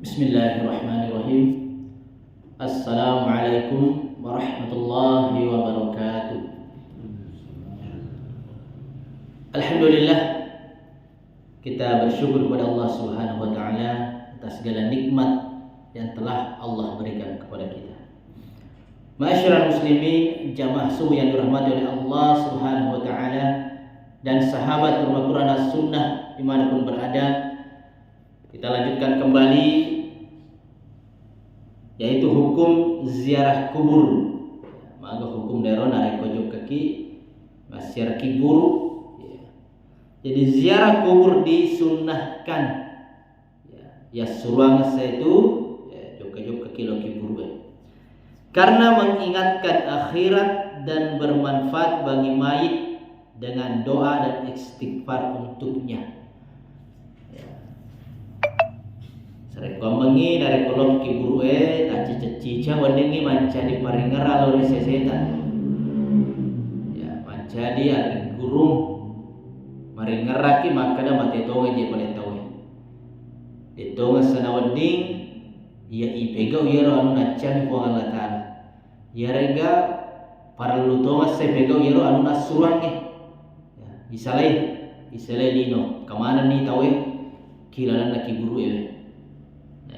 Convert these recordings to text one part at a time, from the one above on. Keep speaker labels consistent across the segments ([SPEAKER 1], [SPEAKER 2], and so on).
[SPEAKER 1] Bismillahirrahmanirrahim. Assalamualaikum warahmatullahi wabarakatuh. Alhamdulillah, kita bersyukur kepada Allah Subhanahu wa taala atas segala nikmat yang telah Allah berikan kepada kita. Ma'asyiral muslimin, jamaah subuh yang dirahmati oleh Allah Subhanahu wa taala dan sahabat rumah Quran as-sunnah dimanapun berada, kita lanjutkan kembali yaitu hukum ziarah kubur. Maka hukum daerah narik kojok kaki ziarah kubur. Jadi ziarah kubur disunnahkan. Ya suruang saya itu jok kaki lo kubur. Karena mengingatkan akhirat dan bermanfaat bagi mayit dengan doa dan istighfar untuknya. Sereko mengi dari kolom kiburu taci wandengi manca di paringera lori sesetan. Ya manca di ari gurung maringera ki makada mate tonge je pale tawe. Ditonge sana wending ia ipega uyaro anu nacani ko Allah taala. Ya rega para lutonga se pega uyaro anu nasurange. Ya isalai dino kamana ni tawe kilalan na kiburu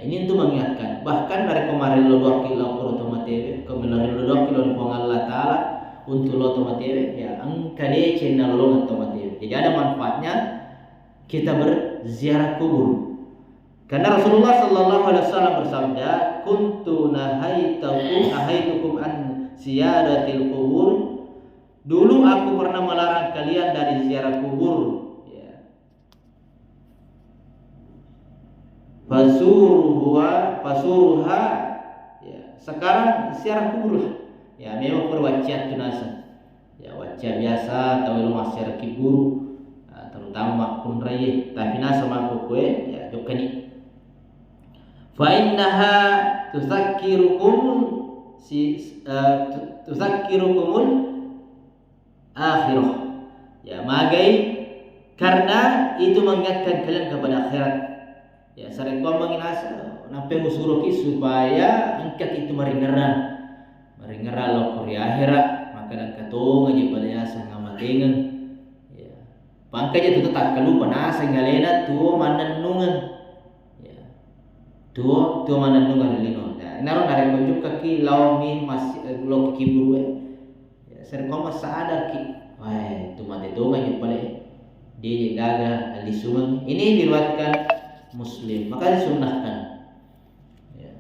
[SPEAKER 1] Ini untuk mengingatkan. Bahkan dari kemarin lo 2 kilo otomatis, kemarin lo 2 kilo di Allah Taala untuk lo otomatis ya angka dia channel lo otomatis. Jadi ada manfaatnya kita berziarah kubur. Karena Rasulullah sallallahu alaihi wasallam bersabda, "Kuntu nahaitukum an ziyaratil kubur." Dulu aku pernah melarang kalian dari ziarah kubur. Fasuruha ya sekarang ziarah kubur ya memang perwacian tunasa ya wajah biasa atau lu ziarah kubur terutama makun raya tapi nasa maku kue ya jokani fa innaha tuzakkirukum akhirah ya magai karena itu mengingatkan kalian kepada akhirat. Ya sareko menginasa nape musuroki supaya angkat itu maringera lo kori akhirat maka dan katong aja pada asa ngamatengan ya pangkaja tu tetap kalupa nasa ngalena tuo mananungan ya tuo mananungan lino ya naron dari konjuk kaki laumi mas lo kiburu ya sareko mas sadar ki wah tu mate tonga aja pada dia gagal alisungan ini diriwayatkan Muslim, maka disunnahkan. Ya.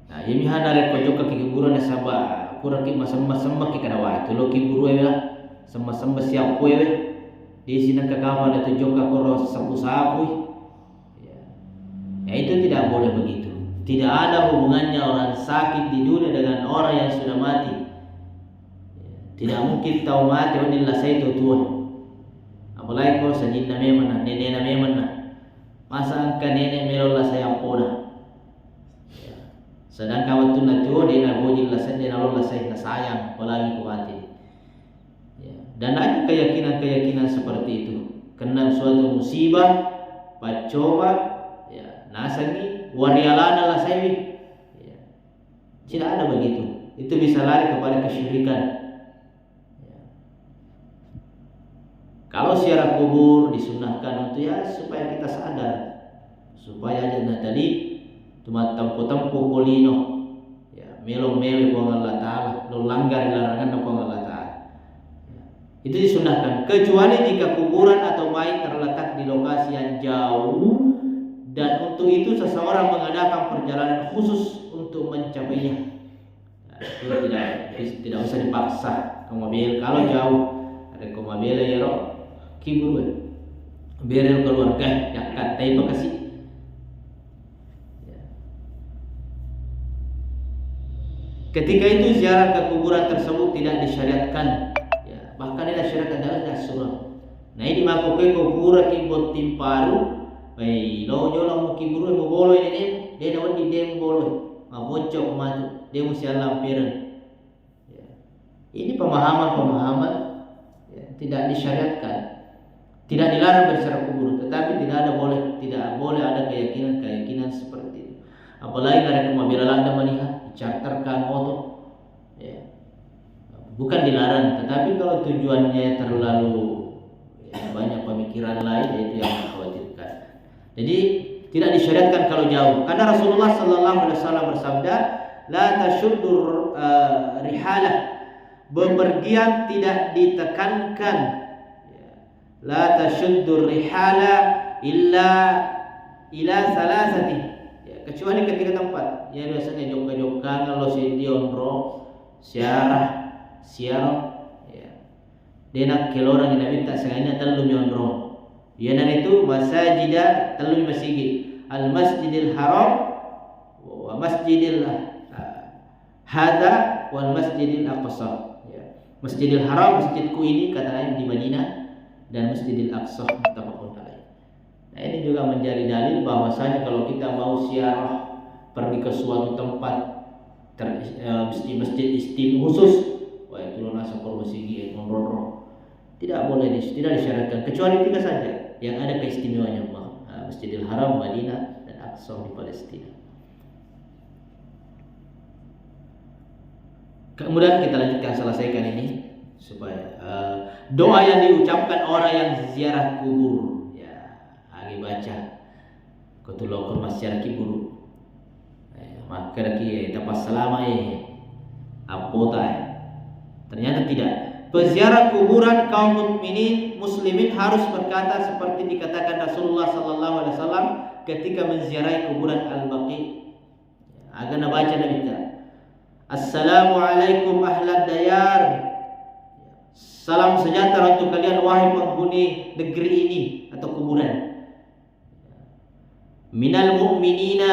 [SPEAKER 1] Nah, ini hadare kojok kaki kuburan sabah, kurang ki masamba ki kada wa itu lo kiburu lah. Samba siap kue di sini ke kawan ada tujuh kakoro sapu-sapu. Ya itu tidak boleh begitu. Tidak ada hubungannya orang sakit di dunia dengan orang yang sudah mati. Ya. Tidak mungkin tahu mati wadillah saya itu Tuhan. Apalagi kalau sajin na memang nenek na memang masa angka nenek melola saya pona. Ya. Sedangkan waktu na tuo dia na bojil la sen dia na lola saya sayang apalagi ku mati. Ya. Dan ada keyakinan seperti itu. Kena suatu musibah, pacoba, ya nasangi warialana la saya. Ya. Tidak ada begitu. Itu bisa lari kepada kesyirikan. Kalau ziarah kubur disunahkan untuk ya supaya kita sadar, supaya aja tadi cuma tempo polino, ya melo ko Allah Taala, lo langgar larangan ko Allah Taala. Ya. Itu disunahkan. Kecuali jika kuburan atau mayat terletak di lokasi yang jauh dan untuk itu seseorang mengadakan perjalanan khusus untuk mencapainya. Nah, itu tidak usah dipaksa ke mobil kalau jauh ada ke mobil ya roh. Kiburu berel keluarga yang katai bekasi ya. Ketika itu ziarah ke kuburan tersebut tidak disyariatkan ya. Bahkan tidak syariatkan adalah surah. Nah ini makoke kuburan kibot timparu lo nyolong kiburu mo bolo ini dia nawan di dem bolo mabocok matu dia mesti lampiran ya. Ini pemahaman ya, tidak disyariatkan. Tidak dilarang berziarah kubur, tetapi tidak boleh ada keyakinan seperti itu. Apalagi ada apabila Anda melihat dicarterkan motor, ya, bukan dilarang, tetapi kalau tujuannya terlalu banyak pemikiran lain, itu yang mengkhawatirkan. Jadi tidak disyariatkan kalau jauh, karena Rasulullah SAW bersabda, la tashuddur rihalah, bepergian tidak ditekankan. La tashuddur rihala illa ila salasati, ya, kecuali ketiga tempat. Ya biasanya joka-joka kalau sediondro siarah ya. Denak kelorang yang minta sengaja telu nyondro. Ya dan itu masajida telu masjid. Al Masjidil Haram wa Masjidil Hada wal Masjidil Aqsa. Ya. Masjidil Haram, masjidku ini kata lain di Madinah, dan Masjidil Aqsa muttafaqun alaih. Nah, ini juga menjadi dalil bahwasanya kalau kita mau ziarah pergi ke suatu tempat masjid istimewa khusus, wah itu nasa korbosigi nonron, tidak boleh, tidak disyaratkan, kecuali tiga saja yang ada keistimewaannya, Masjidil Haram, Madinah, dan Aqsa di Palestina. Kemudian kita lanjutkan, selesaikan ini supaya doa yang diucapkan orang yang ziarah kubur, ya lagi baca kutulokor masyarakat kubur, maka lagi dapat selama apota, ternyata tidak. Peziarah kuburan kaum mukminin muslimin harus berkata seperti dikatakan Rasulullah SAW ketika menziarahi kuburan Al-Baqi. Agar baca Nabi kita, Assalamualaikum ahlad dayar, salam sejahtera untuk kalian wahai penghuni negeri ini atau kuburan. Minal mu'minina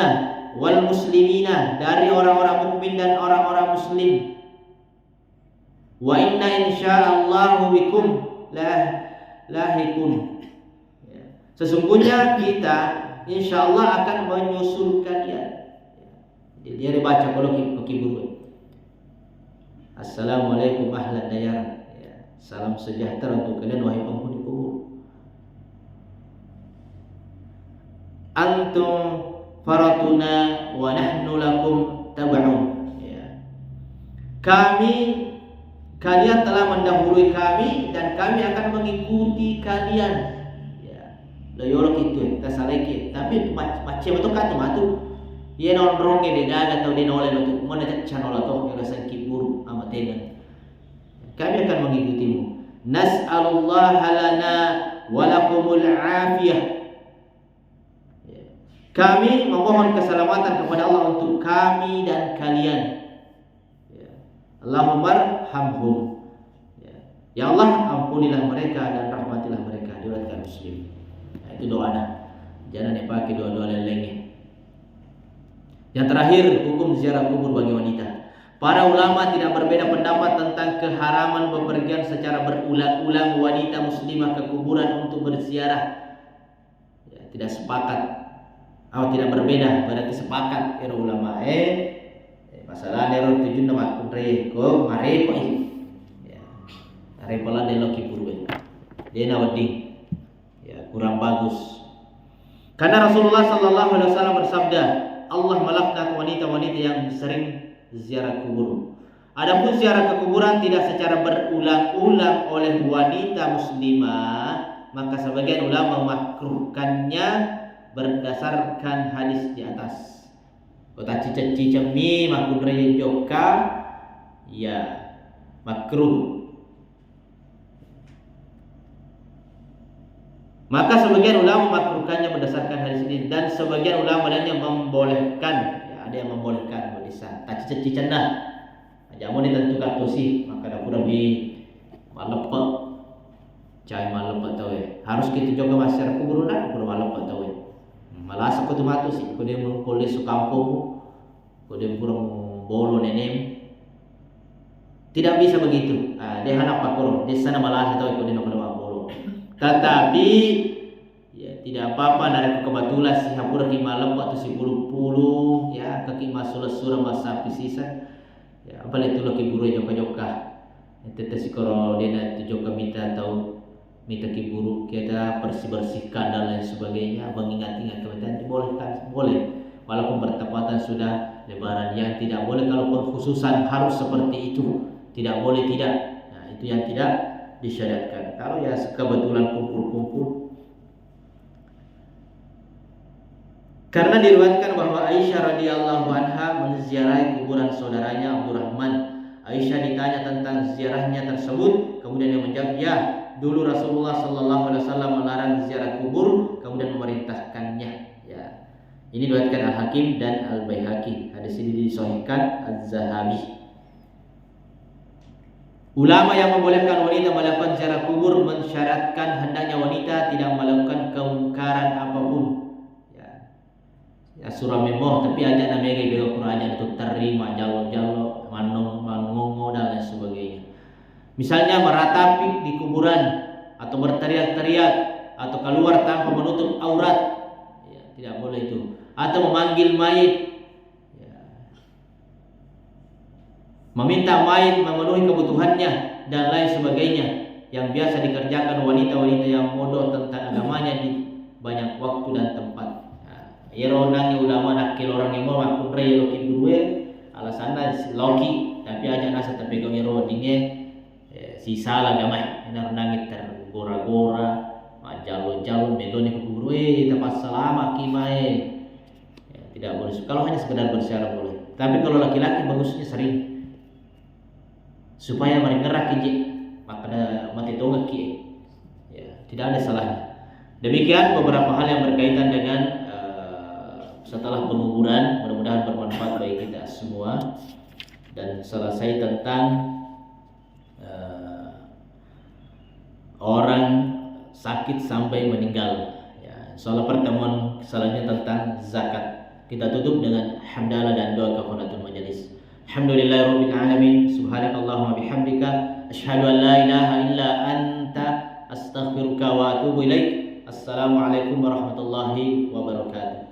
[SPEAKER 1] wal muslimina, dari orang-orang mukmin dan orang-orang muslim. Wa inna insyaallahu bikum lahikun. Sesungguhnya kita insyaallah akan menyusul kalian. Dia dibaca kalau ke kibur. Assalamualaikum ahlad dayar. Salam sejahtera untuk kalian wahai penghuni kubur. Antum faratuna wa nahnu lakum tab'un. Ya. Kalian telah mendahului kami dan kami akan mengikuti kalian. Ya. Loyolok itu kita salaki, tapi macam itu kata matu. Ia nonrong de gaga atau de noleh itu mana channel atau yang rasa kibur amat dengan. Kami akan mengikutimu. Nas'alullah lana wa lakumul afiyah. Kami memohon keselamatan kepada Allah untuk kami dan kalian. Allahumma arhamhum. Ya Allah, ampunilah mereka dan rahmatilah mereka. Diriwayatkan Muslim. Nah, itu doanya. Jangan dipakai doa-doa lelengnya. Yang terakhir, hukum ziarah kubur bagi wanita. Para ulama tidak berbeda pendapat tentang keharaman bepergian secara berulang-ulang wanita muslimah ke kuburan untuk berziarah. Ya, tidak sepakat. Tidak berbeda, berarti sepakat para ulama. Masalah error tujuh nama kunre ko marepo ya. Marepo lah delo kiburu. Dia nawading. Ya, kurang bagus. Karena Rasulullah SAW bersabda, Allah melaknat wanita-wanita yang sering ziarah kubur. Adapun ziarah ke kuburan tidak secara berulang-ulang oleh wanita muslimah, maka sebagian ulama memakruhkannya berdasarkan hadis di atas. Kota cica-cica mi makun raya joka, ya makruh. Maka sebagian ulama memakruhkannya berdasarkan hadis ini, dan sebagian ulama lainnya membolehkan. Ya, ada yang membolehkan berdasarkan tak cica-cica nah. Jamu ditentukan tusi, maka dapur lebih malepak, cai malepak tahu ya. Harus kita juga masyarakat kubur lah, kubur malepak tahu ya. Malas aku tu matu sih, kau dia mengkulis sukampung, kau dia kurang bolo nenem. Tidak bisa begitu. Dia hendak pakor, dia sana malas tahu kau dia nak bolo. Tetapi ya tidak apa-apa dari kebetulan si hapura di malam waktu si puluh ya kaki masuk surah masa pisisa. Ya apa itu lagi buru joka-joka. Tetapi si kalau dia nak joka minta tahu minta kiburu kita bersih-bersihkan dan lain sebagainya, mengingat-ingat kebaikan dibolehkan, boleh. Walaupun bertepatan sudah lebaran, yang tidak boleh kalau pengkhususan harus seperti itu, tidak boleh tidak. Nah, itu yang tidak disyariatkan. Kalau ya kebetulan kumpul-kumpul. Karena diriwayatkan bahwa Aisyah radhiyallahu anha menziarahi kuburan saudaranya Abdurrahman. Aisyah ditanya tentang ziarahnya tersebut, kemudian dia menjawab, "Ya, dulu Rasulullah sallallahu alaihi wasallam melarang ziarah kubur, kemudian memerintahkannya." Ya. Ini diriwayatkan Al-Hakim dan Al-Baihaqi. Hadis ini disahihkan Az-Zahabi. Ulama yang membolehkan wanita melakukan ziarah kubur mensyaratkan hendaknya wanita tidak melakukan kemungkaran apapun. Ya surah memoh tapi aja namanya kayak Quran itu terima jalo-jalo, manongo dan lain sebagainya. Misalnya meratapi di kuburan atau berteriak-teriak atau keluar tanpa menutup aurat. Ya, tidak boleh itu. Atau memanggil mayit, ya. Meminta mayit memenuhi kebutuhannya dan lain sebagainya yang biasa dikerjakan wanita-wanita yang bodoh tentang agamanya di banyak waktu dan tempat. Ironang ulama nakil orang yang mau akun rey loki burue alasannya loki tapi aja nasa tapi kau ironingnya sisa lah gamai enak nangit tergora-gora jalo-jalo meloni burue tapi selama kimai. Tidak boleh. Kalau hanya sekedar bersiaran boleh. Tapi kalau laki-laki bagusnya sering supaya mereka gerak aja maka mati tonggak ya, tidak ada salahnya. Demikian beberapa hal yang berkaitan dengan setelah penguburan, mudah-mudahan bermanfaat bagi kita semua. Dan selesai tentang orang sakit sampai meninggal. Ya, soal pertemuan selanjutnya tentang zakat. Kita tutup dengan hamdalah dan doa kafaratul majelis. Alhamdulillahirabbil alamin. Subhanakallahumma bihamdika asyhadu an la ilaha illa anta astaghfiruka wa atubu ilaik. Assalamualaikum warahmatullahi wabarakatuh.